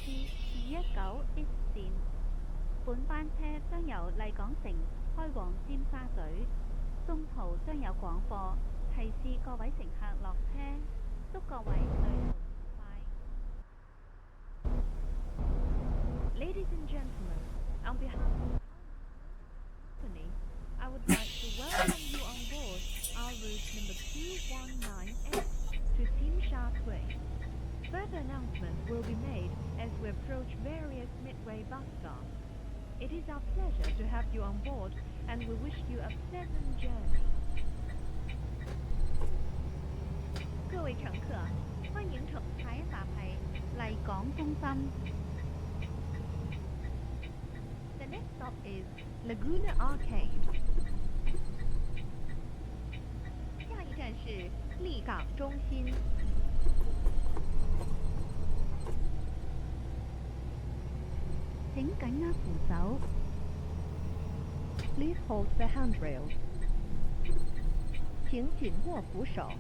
至219 East 線，本班車將由麗港城開往尖沙咀，中途將有廣播提示各位乘客落車，祝各位旅途愉快。Ladies and gentlemen, on behalf of the company, I would like to welcome you on board our route number 219X to Tsim Sha Tsui. Further announcements will be made as we approach various midway bus stops. It is our pleasure to have you on board, and we wish you a pleasant journey. 各位乘客，歡迎乘下一站係麗港中心。The next stop is Laguna Arcade. 下一站是丽港中心。請緊握扶手。Please hold the handrails. 請緊握扶手。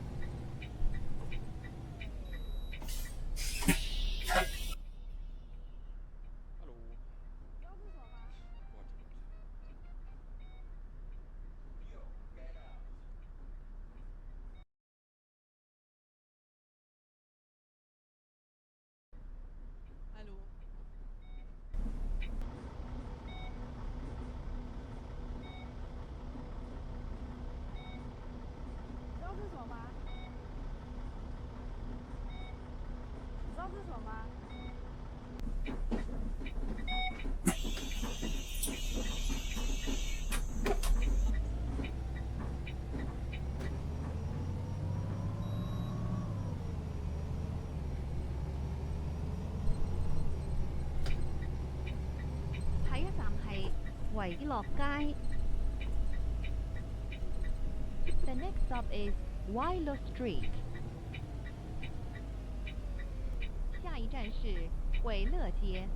下一站係維樂街。The next stop is Wai-Lo Street. 下一站是維樂街。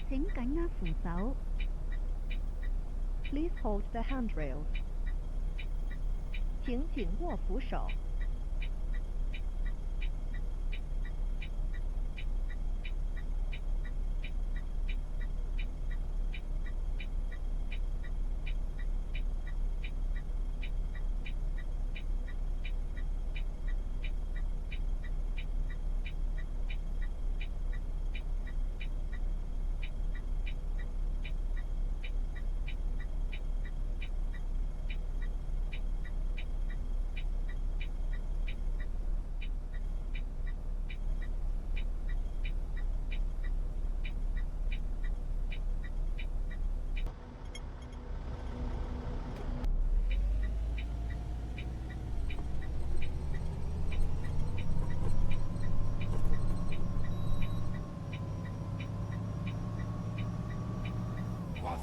請緊握扶手。Please hold the handrails. 請緊握扶手。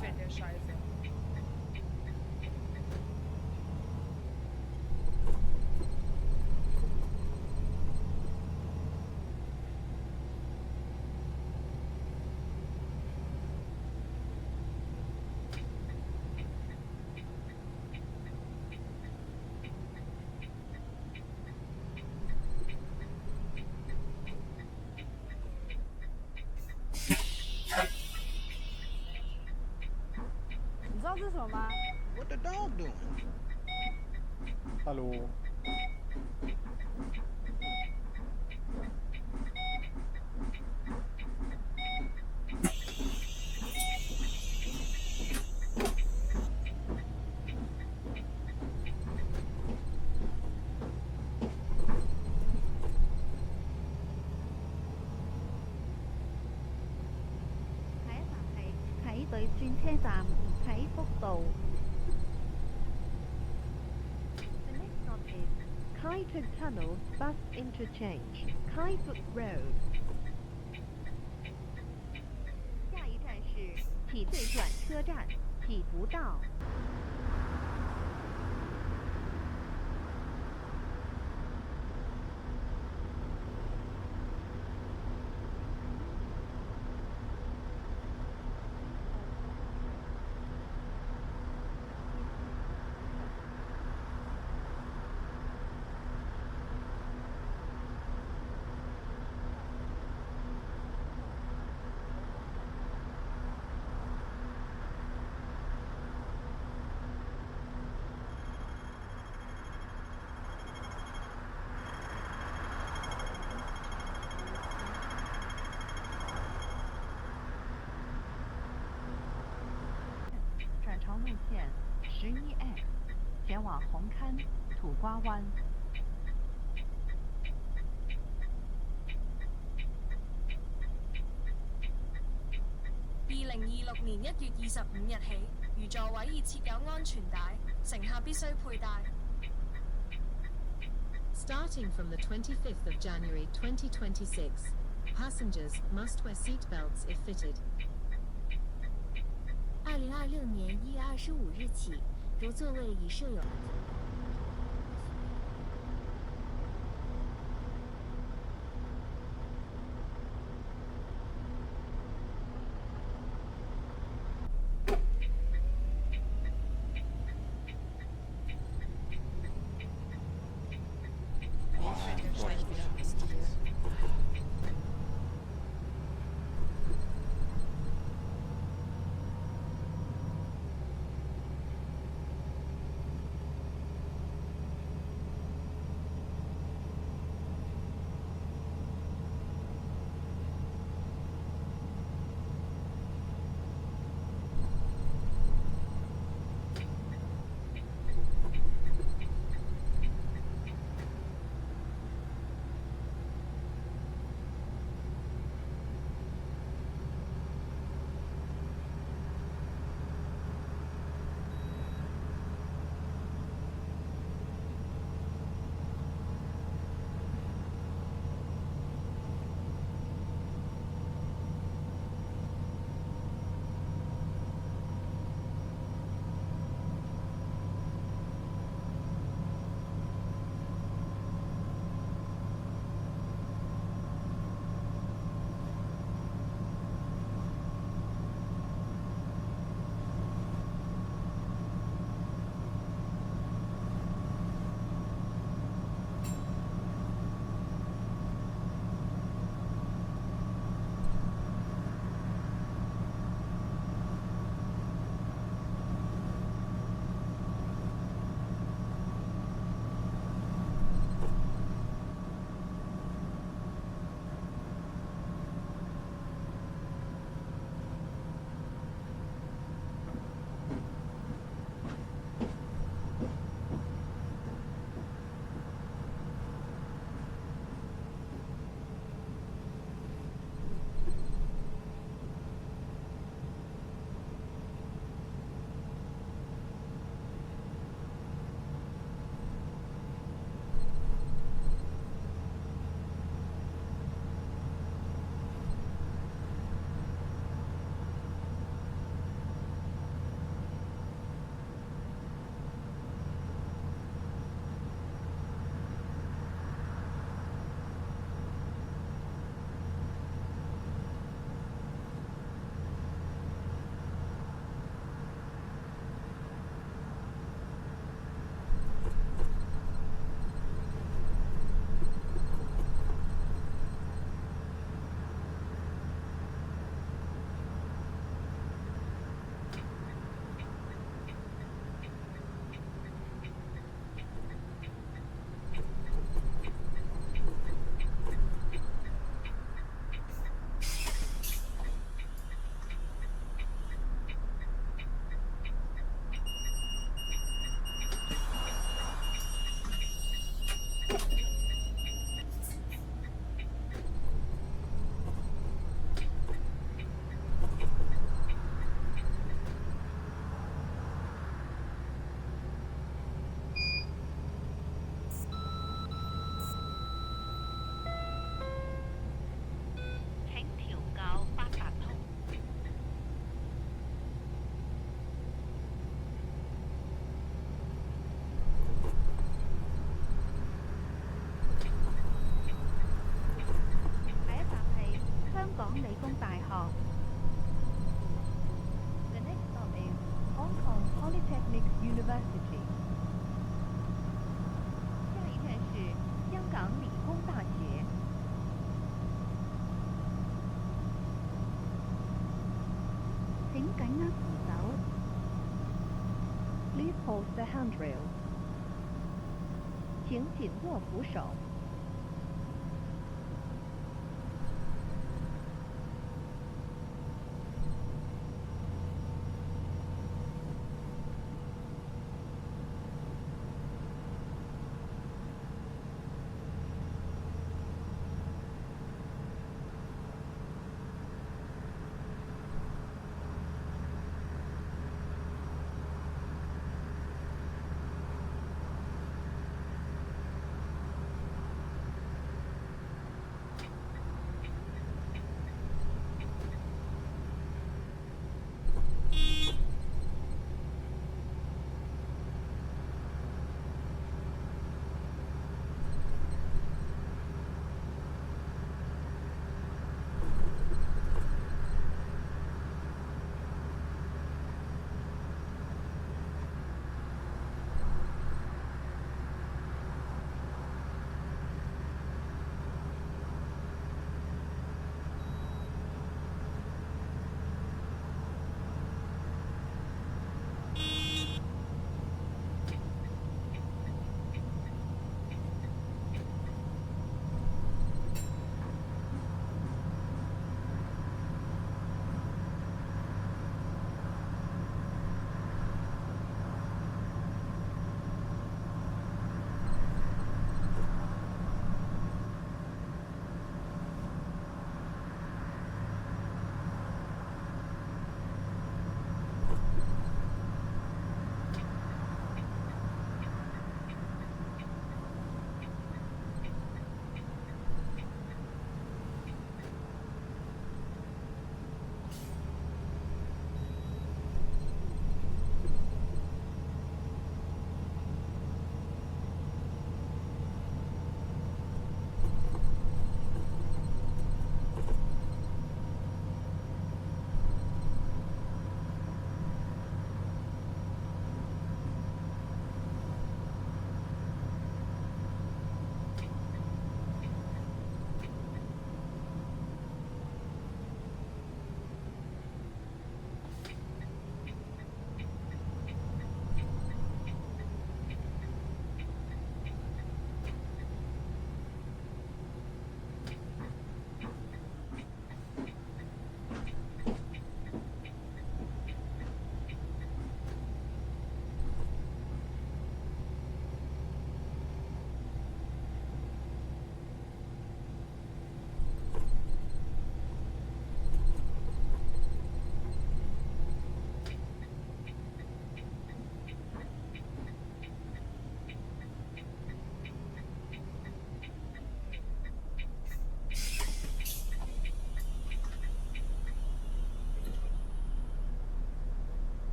fette Scheiße. What the dog doing? Hallo. The next stop is Kai Tuk Tunnel Bus Interchange, Kai Tuk Road. 下一站是体对转车站，体福道。朝路线11X，前往红磡土瓜灣。2026年1月25日起，如座位已設有安全帶，乘客必須佩戴。Starting from the 25th of January 2026, passengers must wear seat belts if fitted. 2026年1月25日起，如座位已设有安全带。Please hold the handrail. 请紧握扶手。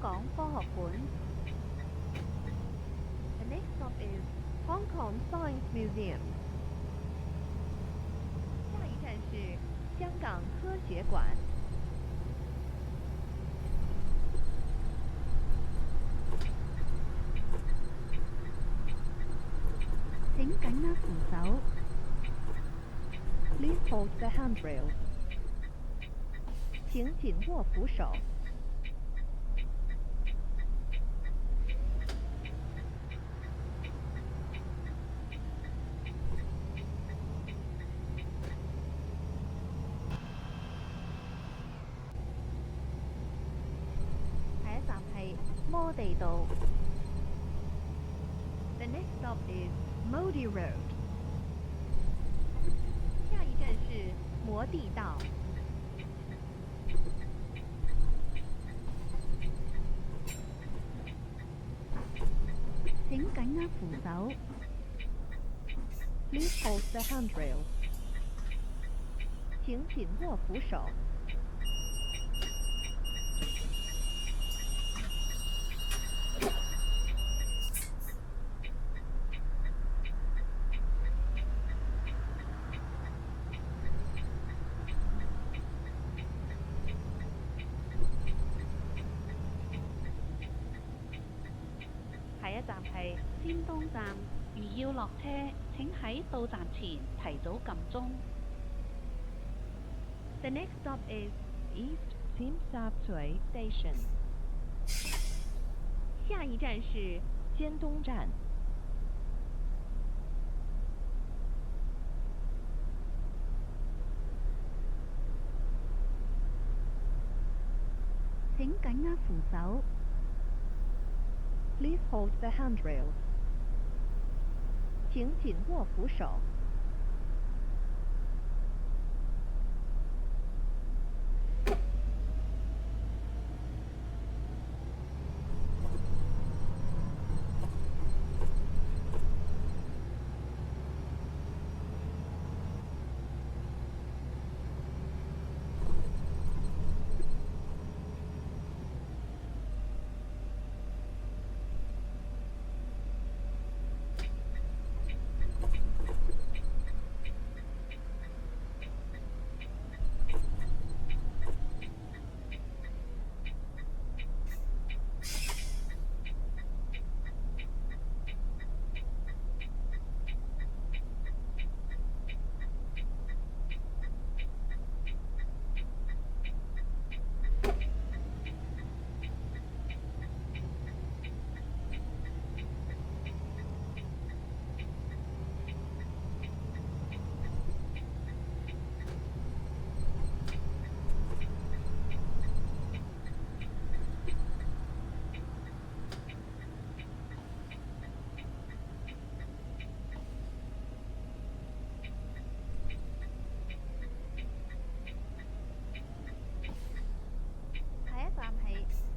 港科學館。The next stop is Hong Kong Science Museum. 下一站是香港科学馆。請緊握扶手。Please hold the handrail. 請緊握扶手。下一站係摩地道。The next stop is Modi Road. 下一站是摩地道。請緊握扶手。Please hold the handrail. 請緊握扶手。下一站係尖東站，如要落車，請喺到站前提早撳鐘。The next stop is East Tsim Sha Tsui Station. 下一站是尖東站。請緊握扶手。Please hold the handrail. 請緊握扶手。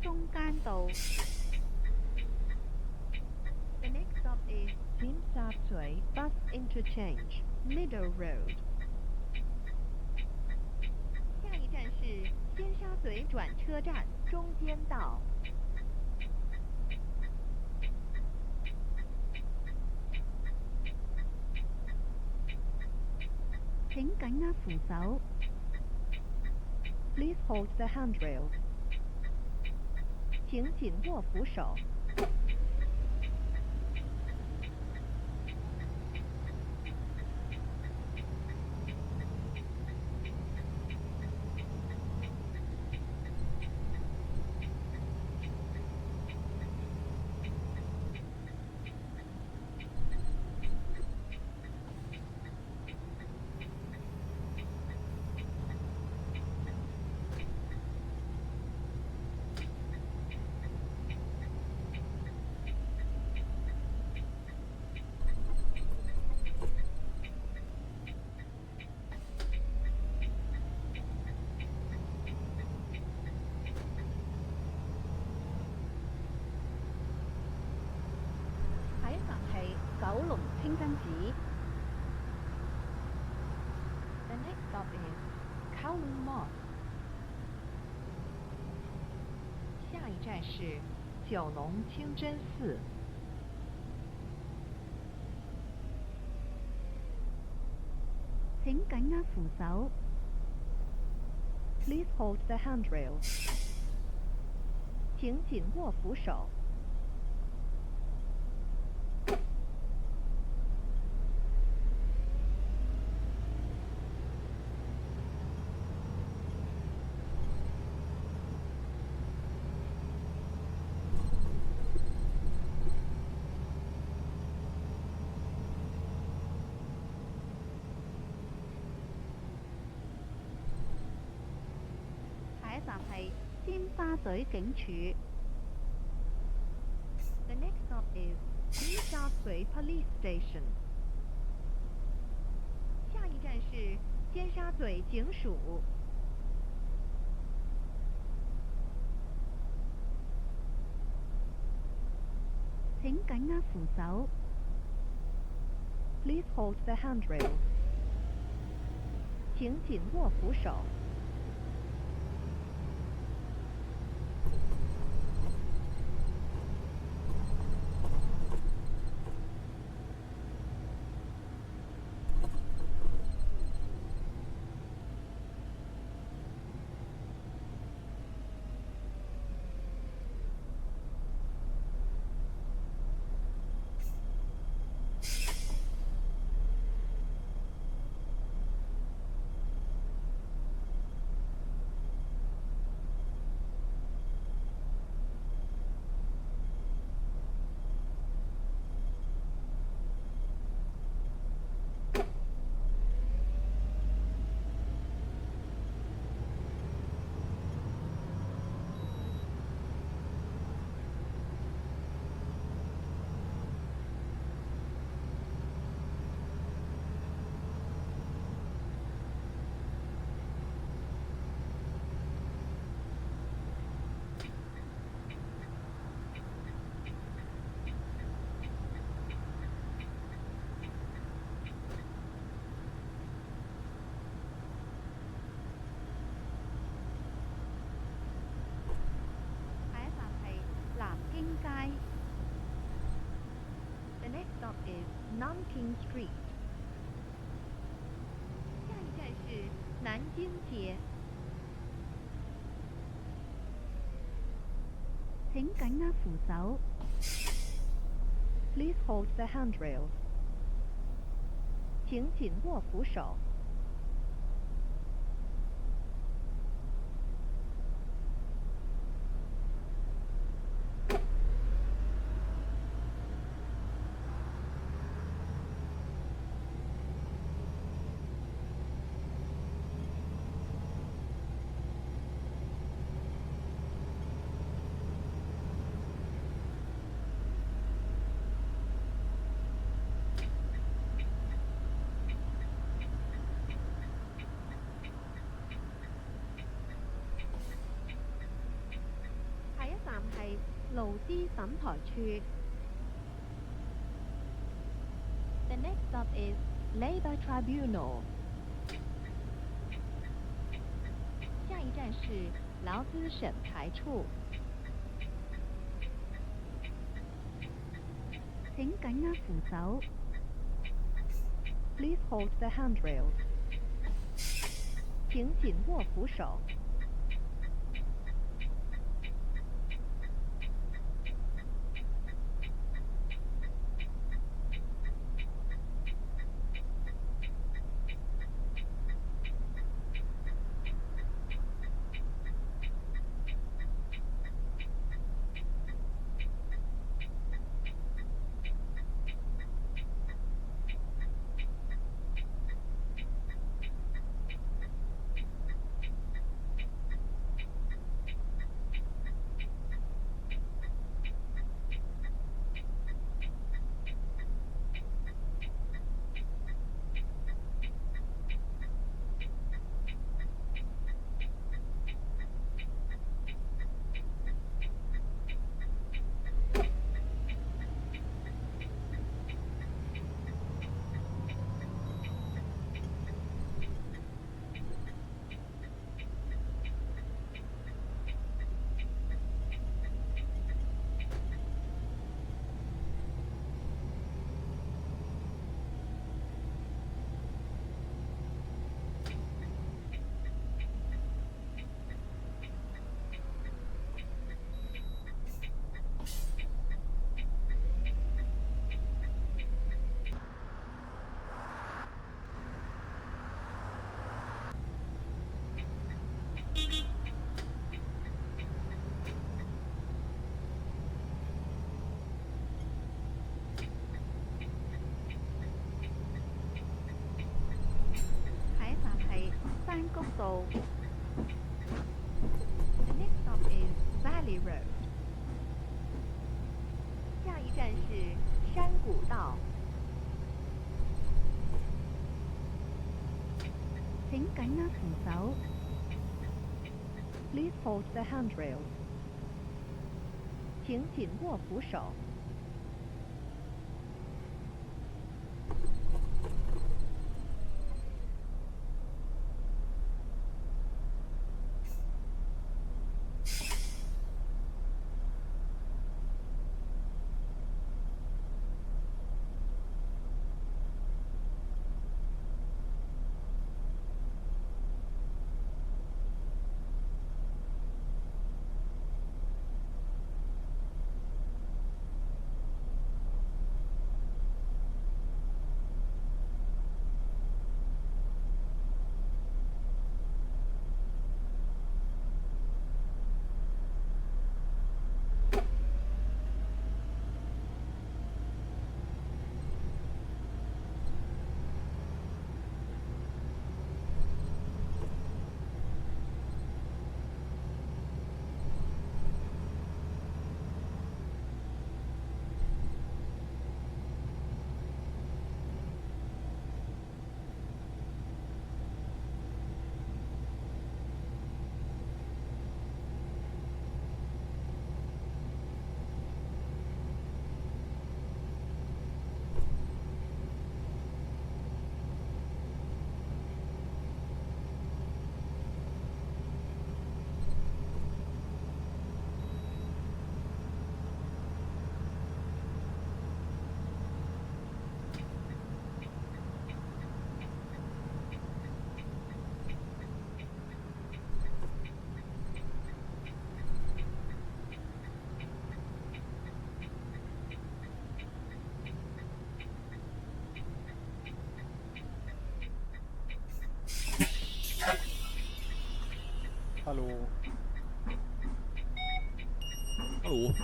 中間道。 The next stop is Tsim Sha Tsui Bus Interchange, Middle Road. 下一站是尖沙咀转车站中间道。請緊握扶手。 Please hold the handrail. 請緊握扶手。下一站係九龍清真寺。 The next stop is Kowloon Mosque. 下下一站是九龙清真寺。請緊握扶手。Please hold the handrail. 請緊握扶手。下一站係尖沙咀警署。The next stop is 尖沙咀 Police Station. 下一站是尖沙咀警署。請緊握扶手。Please hold the handrail. 請緊握扶手。The next stop is Nanking Street. 下一站是南京街。請緊握扶手。Please hold the handrail. 請緊握扶手。下一站係勞資審裁處。The next stop is Labor Tribunal. 下一站是劳资审裁处。請緊握扶手。Please hold the handrail. 請緊握扶手。道。The next stop is Valley Road. 下一站是山谷道。請緊握扶手。Please hold the handrails. 请紧握扶手。Hallo. Hallo.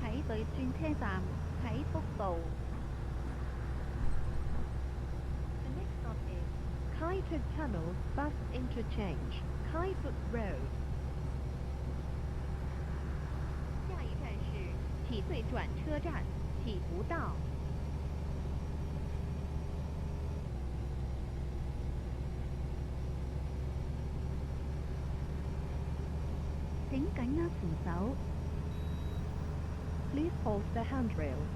喺對轉車站啟福道。The next stop is Kai Fu Tunnel Bus Interchange, Kai Fu Road. 下一站是启穗转车站，启福道。請緊握扶手。Please hold the handrails.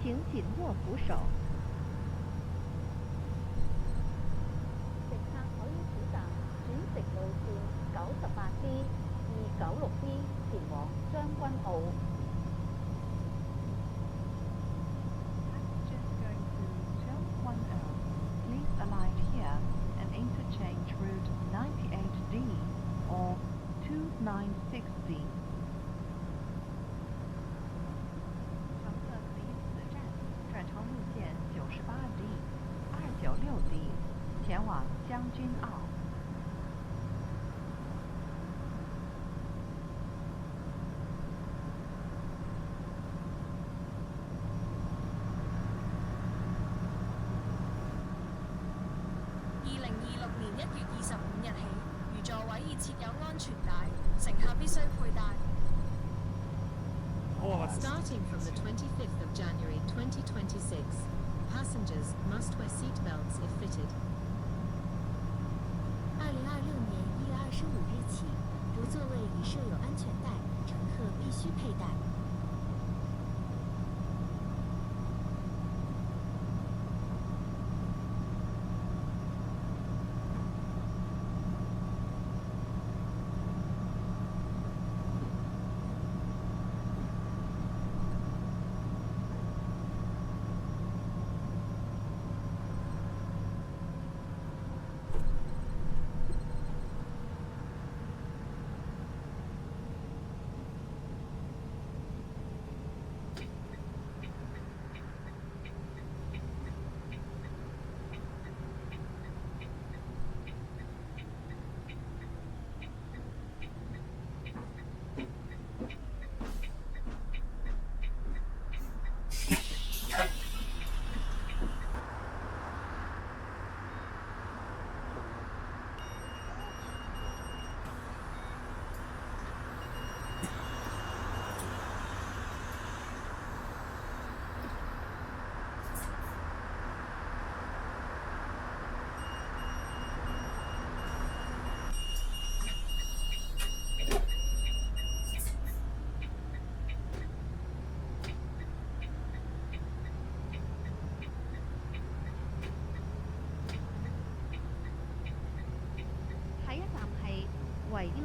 请紧握扶手。乘客可以選擇轉乘路線98B、296B 前往將軍澳。Passengers going to 210, please alight here and interchange route 98D or 296D. 乘客可以此站转乘路线98D、296D，前往将军澳。2026年1月25日起，如座位已設有安全帶，乘客必須佩戴。Starting from the 25th of January 2026, passengers must wear seat belts if fitted. 2026年1月25日起，如座位已设有安全带，乘客必须佩戴。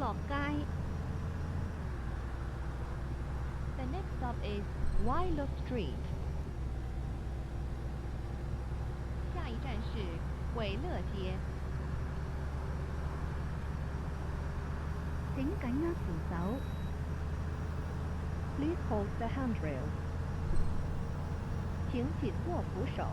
樂街。The next stop is Willow Street. 下一站是韦乐街。請緊握扶手。Please hold the handrail. 請緊握扶手。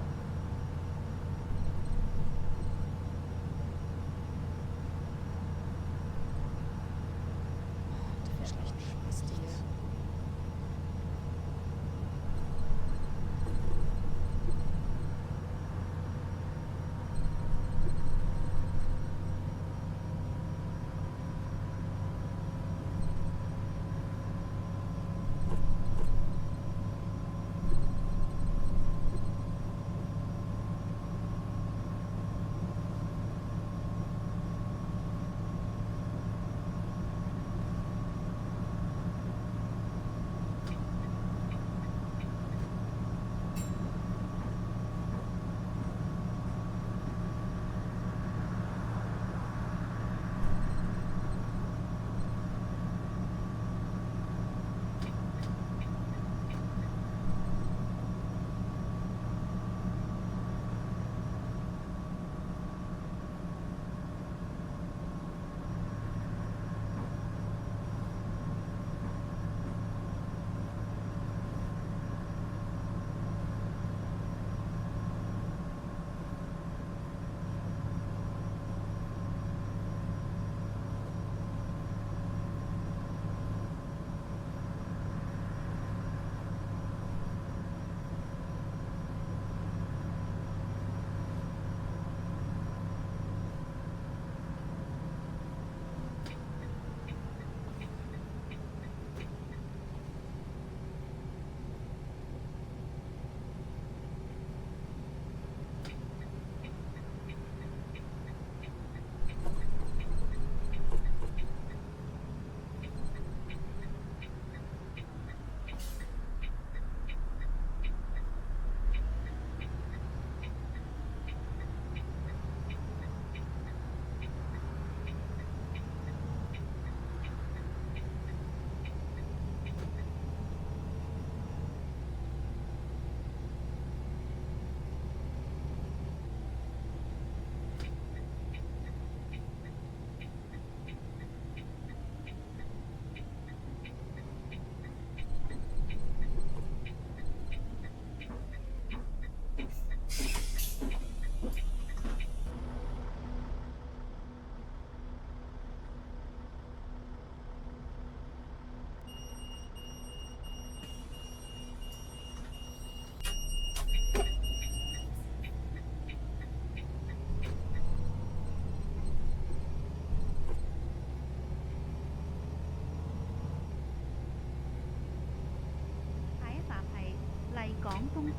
港中心。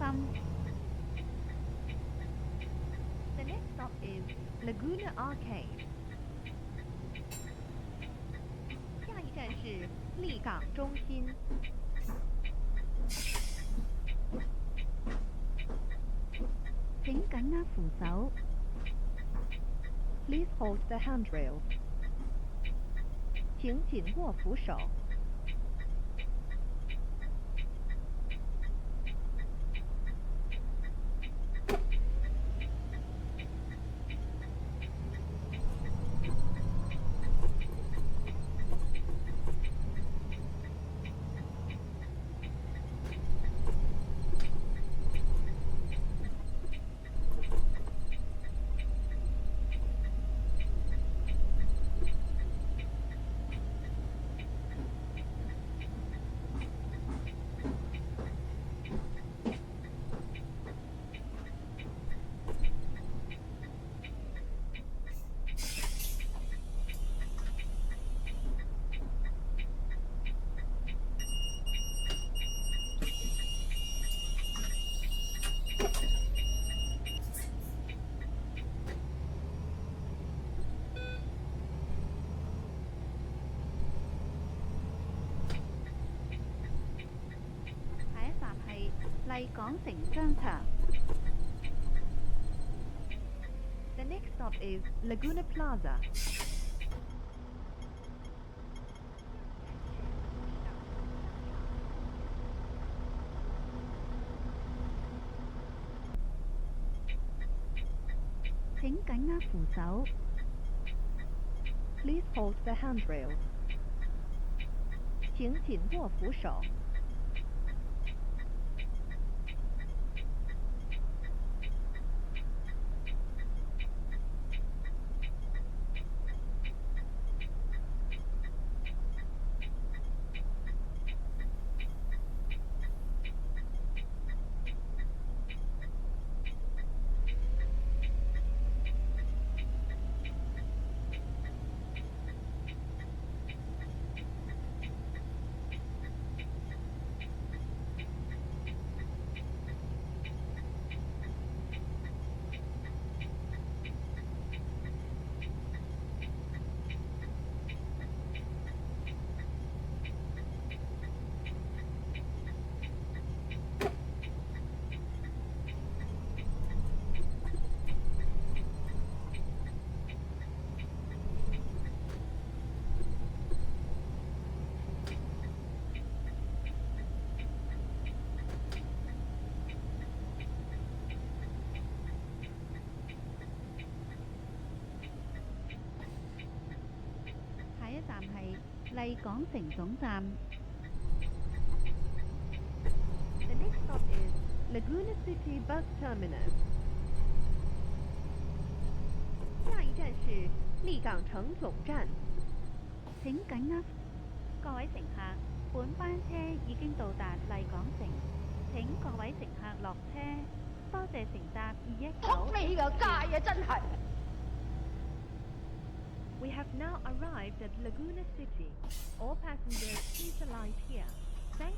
The next stop is Laguna Arcade. 下一站是立港中心。請緊握扶手。 Please hold the handrail. 請緊握扶手。 麗港城商場。 The next stop is Laguna Plaza. 緊握扶手。 Please hold the handrail. 请紧握扶手。下一站係麗港城總站。 The next stop is Laguna City Bus Terminus. 下一站是丽港城总站。請緊握。各位乘客，本班車已經到達麗港城，請各位乘客落車。多謝乘搭219。 We have now arrived at Laguna City. All passengers please alight here. Thanks